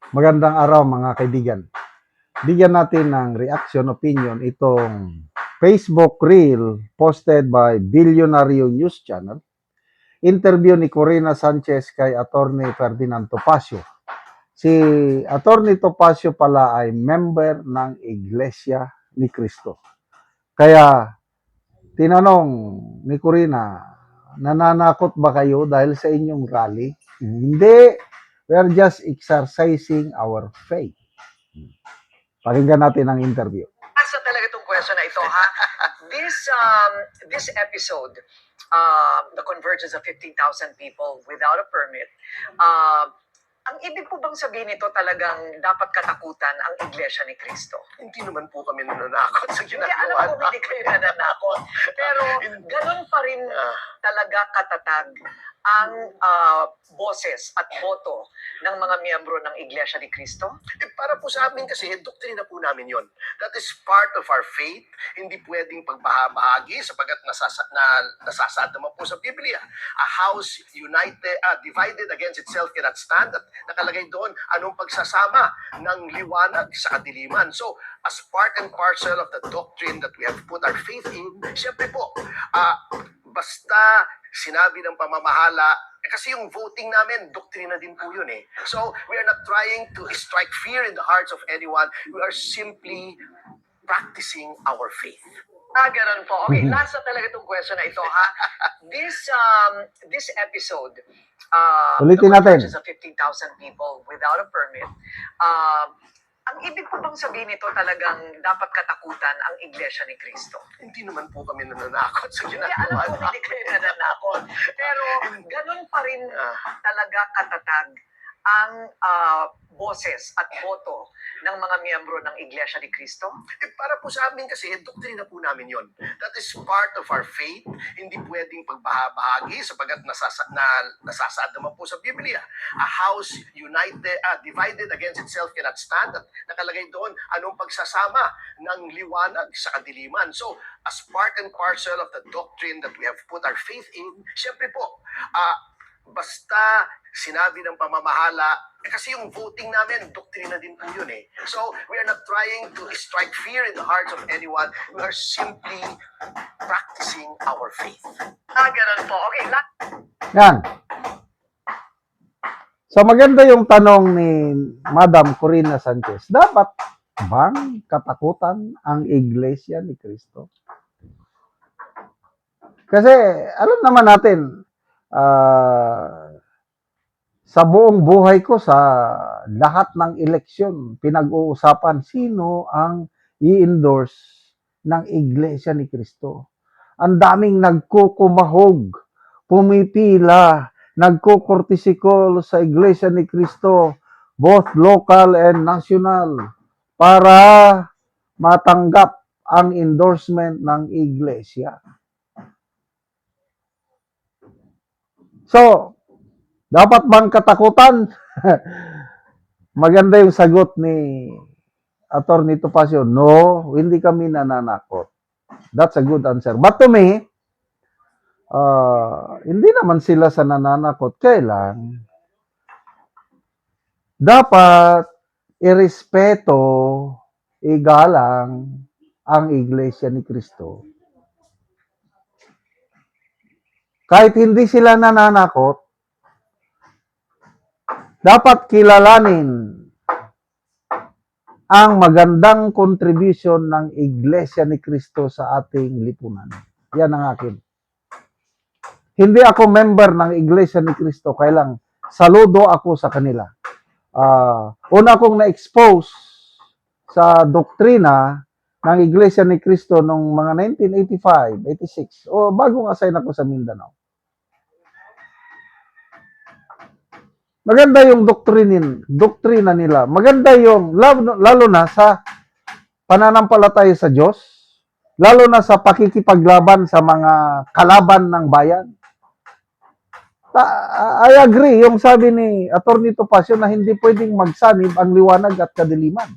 Magandang araw mga kaibigan. Bigyan natin ng reaction opinion itong Facebook Reel posted by Billionario News Channel. Interview ni Corina Sanchez kay Attorney Ferdinand Topacio. Si Attorney Topacio pala ay member ng Iglesia ni Cristo. Kaya tinanong ni Corina, nananakot ba kayo dahil sa inyong rally? Hindi. We are just exercising our faith. Pakinggan natin ang interview. Asa talaga itong question na ito, ha? This episode, the convergence of 15,000 people without a permit, ang ibig po bang sabihin nito talagang dapat katakutan ang Iglesia ni Cristo? Hindi naman po kami nananakot sa Hindi, ginagawa alam ko hindi kayo nananakot. Pero ganun pa rin talaga katatag ang boses at boto ng mga miyembro ng Iglesia ni Cristo? Para po sa amin kasi, doktrina po namin yon. That is part of our faith. Hindi pwedeng pagbahabahagi sapagat nasasad naman po sa Biblia. A house divided against itself cannot stand. At nakalagay doon, anong pagsasama ng liwanag sa kadiliman. So, as part and parcel of the doctrine that we have put our faith in, siyempre po, basta sinabi ng pamamahala, kasi yung voting namin, doktrina din po yun eh. So, we are not trying to strike fear in the hearts of anyone. We are simply practicing our faith. Ganun po. Okay, last na talaga itong question na ito, ha? This episode, Ulitin the natin. convergence of 15,000 people without a permit, ang ibig po bang sabihin nito talagang dapat katakutan ang Iglesia ni Cristo? Hindi naman po kami nananakot sa Hindi, ginagawa alam ko hindi kayo nananakot. Pero ganun pa rin talaga katatag ang boses at boto ng mga miyembro ng Iglesia ni Cristo? Para po sa amin kasi, doktrina po namin yon. That is part of our faith. Hindi pwedeng pagbahabahagi sapagat nasasad naman po sa Biblia. A house divided against itself cannot stand. At nakalagay doon, anong pagsasama ng liwanag sa kadiliman. So, as part and parcel of the doctrine that we have put our faith in, siyempre po, basta sinabi ng pamamahala, kasi yung voting namin, doktrina din po yun eh. So, we are not trying to strike fear in the hearts of anyone. We are simply practicing our faith. Ganun po. Okay, Yan. So maganda yung tanong ni Madam Corina Sanchez. Dapat bang katakutan ang Iglesia ni Cristo? Kasi alam naman natin, sa buong buhay ko, sa lahat ng eleksyon, pinag-uusapan sino ang i-endorse ng Iglesia ni Cristo. Ang daming nagkukumahog, pumipila, nagkukortisikol sa Iglesia ni Cristo, both local and national, para matanggap ang endorsement ng Iglesia. So, dapat bang katakutan? Maganda yung sagot ni Attorney Topacio. No, hindi kami nananakot. That's a good answer. But to me, hindi naman sila sa nananakot. Kailan dapat irespeto, igalang ang Iglesia ni Cristo. Kahit hindi sila nananakot, dapat kilalanin ang magandang contribution ng Iglesia ni Cristo sa ating lipunan. Yan ang akin. Hindi ako member ng Iglesia ni Cristo, kailang saludo ako sa kanila. Una akong na-expose sa doktrina ng Iglesia ni Cristo noong mga 1985, 86, o bagong assign ako sa Mindanao. Maganda yung doktrina nila. Maganda yung, lalo na sa pananampalataya sa Diyos, lalo na sa pakikipaglaban sa mga kalaban ng bayan. I agree, yung sabi ni Attorney Topacio na hindi pwedeng magsanib ang liwanag at kadiliman.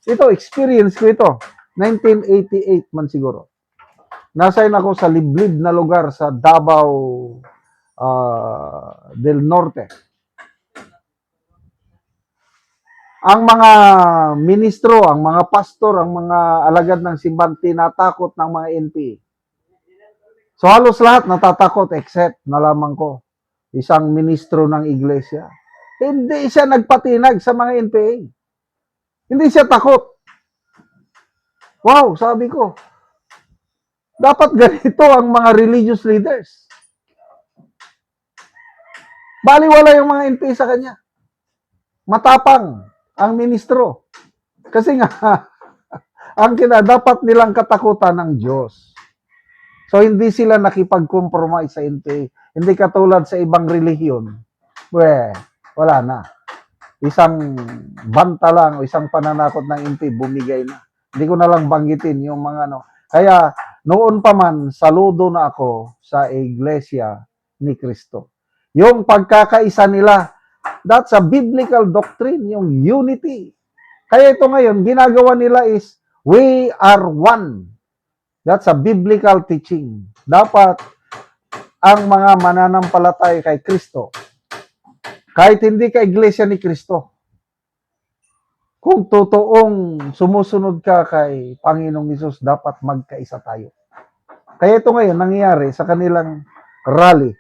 Ito, experience ko ito. 1988 man siguro. Nasign ako sa liblib na lugar sa Davao del Norte. Ang mga ministro, ang mga pastor, ang mga alagad ng simbahan tinatakot ng mga NPA. So halos lahat natatakot except nalaman ko isang ministro ng iglesia. Hindi siya nagpatinag sa mga NPA. Hindi siya takot. Wow, sabi ko, dapat ganito ang mga religious leaders. Baliwala yung mga NPA sa kanya. Matapang ang ministro. Kasi nga, ang dapat nilang katakutan ng Diyos. So, hindi sila nakipag-compromise sa NPA. Hindi katulad sa ibang relihiyon. Wala na. Isang banta lang o isang pananakot ng NPA, bumigay na. Hindi ko na lang banggitin yung mga ano. Kaya, noon pa man, saludo na ako sa Iglesia ni Cristo. Yung pagkakaisa nila, that's a biblical doctrine, yung unity. Kaya ito ngayon, ginagawa nila is, we are one. That's a biblical teaching. Dapat ang mga mananampalataya kay Kristo, kahit hindi ka iglesia ni Kristo, kung totoong sumusunod ka kay Panginoong Hesus, dapat magkaisa tayo. Kaya ito ngayon, nangyayari sa kanilang rally,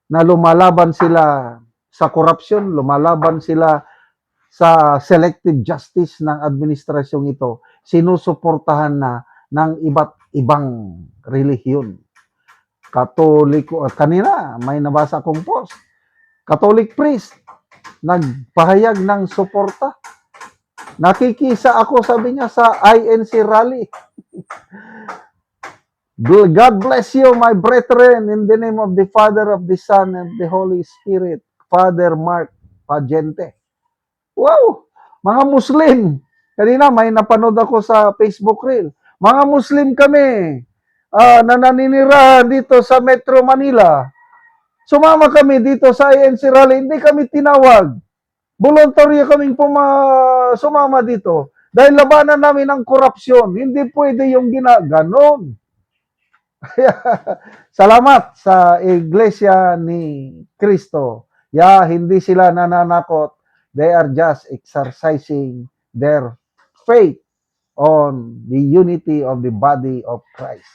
na lumalaban sila sa korupsyon, lumalaban sila sa selective justice ng administrasyong ito, sinusuportahan na ng iba't ibang relihiyon. Katoliko, at kanina may nabasa akong post, Catholic priest, nagpahayag ng suporta. Nakikisa ako, sabi niya, sa INC rally. God bless you, my brethren, in the name of the Father, of the Son, and the Holy Spirit. Father Mark Pagente. Wow! Mga Muslim. Kanina may napanood ako sa Facebook reel. Mga Muslim kami na naninirahan dito sa Metro Manila. Sumama kami dito sa INC rally. Hindi kami tinawag. Voluntaryo kaming sumama dito. Dahil labanan namin ang korupsyon. Hindi pwede yung ginaganon. Salamat sa Iglesia ni Cristo. Hindi sila nananakot. They are just exercising their faith on the unity of the body of Christ.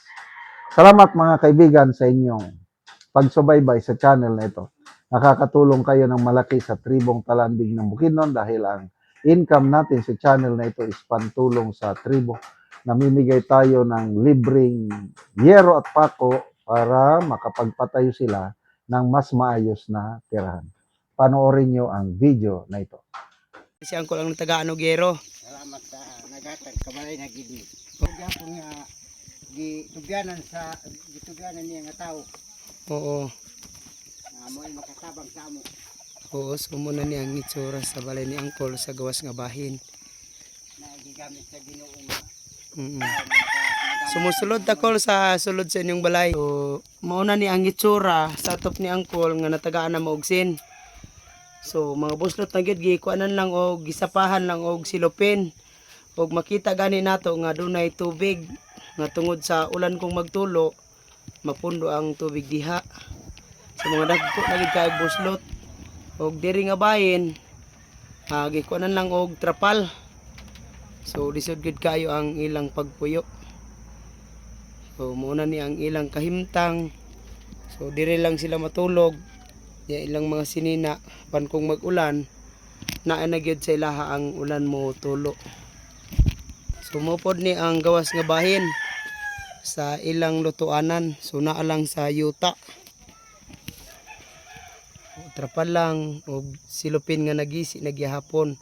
Salamat mga kaibigan sa inyong pagsubaybay sa channel na ito. Nakakatulong kayo ng malaki sa tribong Talandig ng Bukidnon dahil ang income natin sa channel na ito is pantulong sa tribo. Namimigay tayo ng libreng yero at pako para makapagpatayo sila ng mas maayos na tirahan. Panoorin nyo ang video na ito. Si Angkol ang taga Anogero. Salamat sa nagatag kabalay na gid. Kaya po nga gitugyanan sa gitugyanan niya nga tao Oo. na mo makatabang sa amo. Oo, sumuna ni ang itsura sa balay ni Angkol sa gawas nga bahin. Na gigamit sa Ginoo nga Sumusulod Angkol sa sulod sa inyong balay. So, mauna ni ang itsura sa top ni Angkol nga natagaan na maugsin. So, mga buslot na gid gikuanan lang og gisapahan lang og silupin. Og makita gani nato nga dunay tubig nga tungod sa ulan kong magtulo, mapundo ang tubig diha. Sa mga dagko na gid kay buslot. Og diri nga bahin, gikuanan lang og trapal. So lisod gid kayo ang ilang pagpuyo. So muna ni ang ilang kahimtang. So diri lang sila matulog. Ya ilang mga sinina pan kung mag-ulan naa na gyud sa ilaha ang ulan mo tulo. Sumupod ni ang gawas nga bahin sa ilang lutuanan. So naa lang sa yuta. Trapal lang og silupin nga nagisi nagyahapon.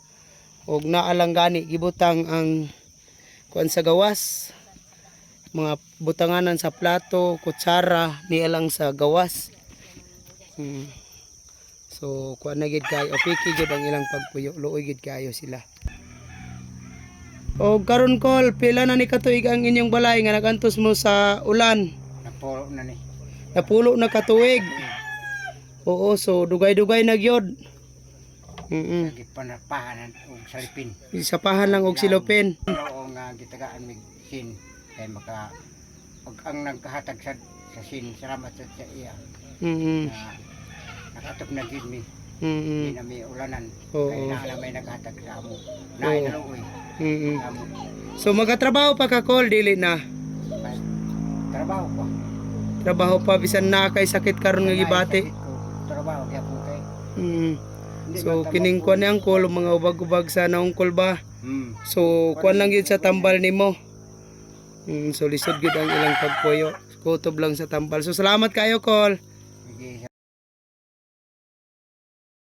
Og naa lang gani gibutang ang kuan sa gawas. Mga butanganan sa plato, kutsara niya lang sa gawas. So kuan na gid kayo, piki gid ang ilang pagpuyo, luoy gid kayo sila. O karon Kol, pila na ni katuig ang inyong balay nga nagantos mo sa ulan? napolo na ni. Napulo na katuig. Oo, so dugay-dugay na gyud. Gipanapahanan og salipin. Isapahan lang og silupin. Oo nga gitagaan mig sin kay maka og ang nagkahatag sa sin salamat sa iya. Mm. Na nakatop na gid mi Hindi Mm. na may ulanan. Oo. Kaya na may naghatag sa amo. Nain na lang uy. Mm. Amo. So magatrabaho pa ka Col, dili na. Bas- Trabaho ko. Trabaho pa bisan na kay sakit karon nga gibati. Trabaho kaya po kay. Mm. Hindi So man kining tama kuan ni Angkol mga ubag-ubag sa naungkol ba. So kuan lang gyud sa tambal nimo. So lisod gyud ang ilang pagpuyo. Kutob lang sa tambal. So salamat kayo Col. Sige,